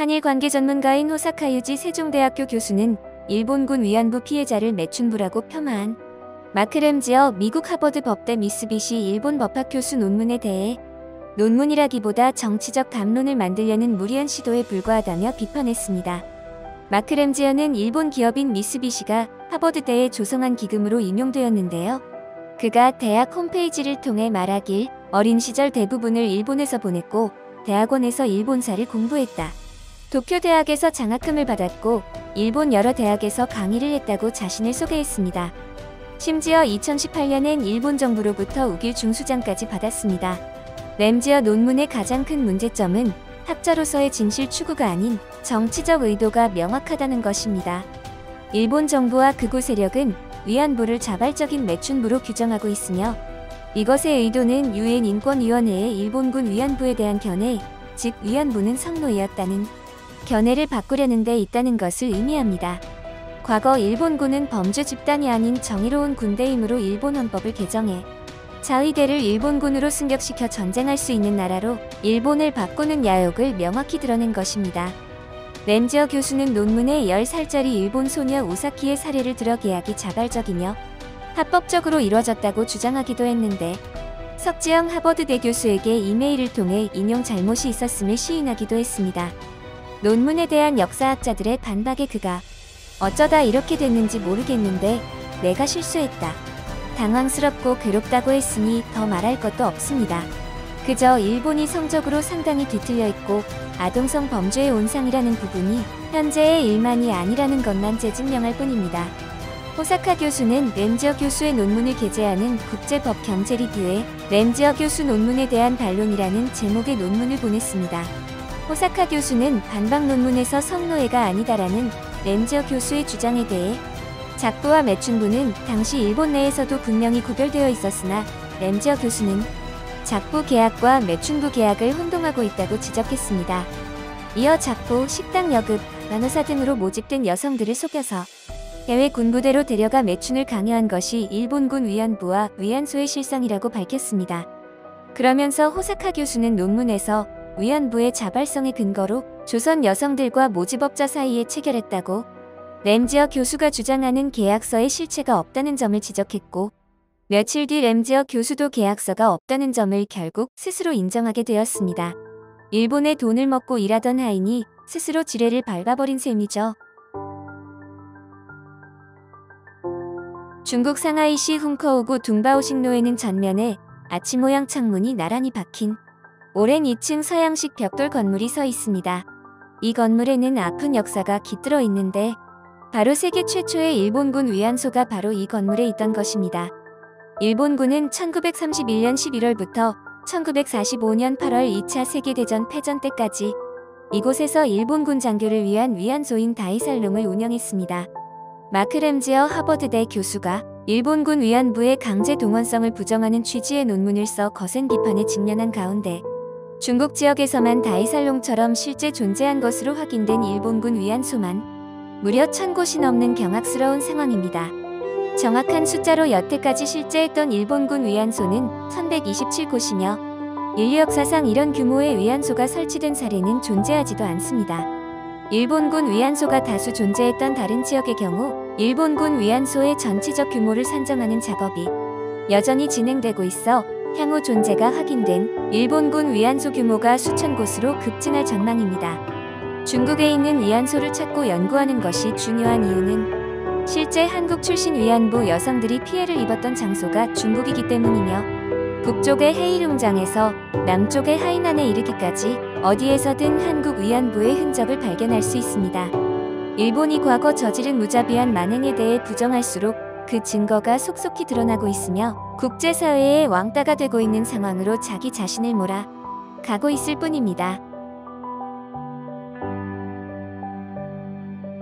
한일 관계 전문가인 호사카 유지 세종대학교 교수는 일본군 위안부 피해자를 매춘부라고 폄하한 마크 램지어 미국 하버드 법대 미쓰비시 일본 법학 교수 논문에 대해 논문이라기보다 정치적 담론을 만들려는 무리한 시도에 불과하다며 비판했습니다. 마크 램지어는 일본 기업인 미쓰비시가 하버드대에 조성한 기금으로 임용되었는데요. 그가 대학 홈페이지를 통해 말하길 어린 시절 대부분을 일본에서 보냈고 대학원에서 일본사를 공부했다. 도쿄 대학에서 장학금을 받았고 일본 여러 대학에서 강의를 했다고 자신을 소개했습니다. 심지어 2018년엔 일본 정부로부터 우길 중수장까지 받았습니다. 램지어 논문의 가장 큰 문제점은 학자로서의 진실 추구가 아닌 정치적 의도가 명확하다는 것입니다. 일본 정부와 극우 세력은 위안부를 자발적인 매춘부로 규정하고 있으며 이것의 의도는 유엔 인권위원회의 일본군 위안부에 대한 견해, 즉 위안부는 성노예였다는 견해를 바꾸려는 데 있다는 것을 의미합니다. 과거 일본군은 범죄 집단이 아닌 정의로운 군대이므로 일본 헌법을 개정해 자위대를 일본군으로 승격시켜 전쟁할 수 있는 나라로 일본을 바꾸는 야욕을 명확히 드러낸 것입니다. 램지어 교수는 논문에 10살짜리 일본 소녀 우사키의 사례를 들어 계약이 자발적이며 합법적으로 이루어졌다고 주장하기도 했는데 석지영 하버드대 교수에게 이메일을 통해 인용 잘못이 있었음을 시인하기도 했습니다. 논문에 대한 역사학자들의 반박에 그가 어쩌다 이렇게 됐는지 모르겠는데 내가 실수했다. 당황스럽고 괴롭다고 했으니 더 말할 것도 없습니다. 그저 일본이 성적으로 상당히 뒤틀려 있고 아동성 범죄의 온상이라는 부분이 현재의 일만이 아니라는 것만 재증명할 뿐입니다. 호사카 교수는 램지어 교수의 논문을 게재하는 국제법 경제 리뷰에 램지어 교수 논문에 대한 반론이라는 제목의 논문을 보냈습니다. 호사카 교수는 반박 논문에서 성노예가 아니다라는 램지어 교수의 주장에 대해 작부와 매춘부는 당시 일본 내에서도 분명히 구별되어 있었으나 램지어 교수는 작부 계약과 매춘부 계약을 혼동하고 있다고 지적했습니다. 이어 작부, 식당 여급, 간호사 등으로 모집된 여성들을 속여서 해외 군부대로 데려가 매춘을 강요한 것이 일본군 위안부와 위안소의 실상이라고 밝혔습니다. 그러면서 호사카 교수는 논문에서 위안부의 자발성의 근거로 조선 여성들과 모집업자 사이에 체결했다고 램지어 교수가 주장하는 계약서에 실체가 없다는 점을 지적했고 며칠 뒤 램지어 교수도 계약서가 없다는 점을 결국 스스로 인정하게 되었습니다. 일본에 돈을 먹고 일하던 하인이 스스로 지뢰를 밟아버린 셈이죠. 중국 상하이시 훈커우구 둥바오식로에는 전면에 아치 모양 창문이 나란히 박힌 오랜 2층 서양식 벽돌 건물이 서 있습니다. 이 건물에는 아픈 역사가 깃들어 있는데 바로 세계 최초의 일본군 위안소가 바로 이 건물에 있던 것입니다. 일본군은 1931년 11월부터 1945년 8월 2차 세계대전 패전 때까지 이곳에서 일본군 장교를 위한 위안소인 다이살롱을 운영했습니다. 마크 램지어 하버드대 교수가 일본군 위안부의 강제 동원성을 부정하는 취지의 논문을 써 거센 비판에 직면한 가운데 중국 지역에서만 다이살롱처럼 실제 존재한 것으로 확인된 일본군 위안소만 무려 1000곳이 넘는 경악스러운 상황입니다. 정확한 숫자로 여태까지 실제했던 일본군 위안소는 1127곳이며 인류 역사상 이런 규모의 위안소가 설치된 사례는 존재하지도 않습니다. 일본군 위안소가 다수 존재했던 다른 지역의 경우 일본군 위안소의 전체적 규모를 산정하는 작업이 여전히 진행되고 있어 향후 존재가 확인된 일본군 위안소 규모가 수천 곳으로 급증할 전망입니다. 중국에 있는 위안소를 찾고 연구하는 것이 중요한 이유는 실제 한국 출신 위안부 여성들이 피해를 입었던 장소가 중국이기 때문이며 북쪽의 헤이룽장에서 남쪽의 하이난에 이르기까지 어디에서든 한국 위안부의 흔적을 발견할 수 있습니다. 일본이 과거 저지른 무자비한 만행에 대해 부정할수록 그 증거가 속속히 드러나고 있으며 국제사회의 왕따가 되고 있는 상황으로 자기 자신을 몰아 가고 있을 뿐입니다.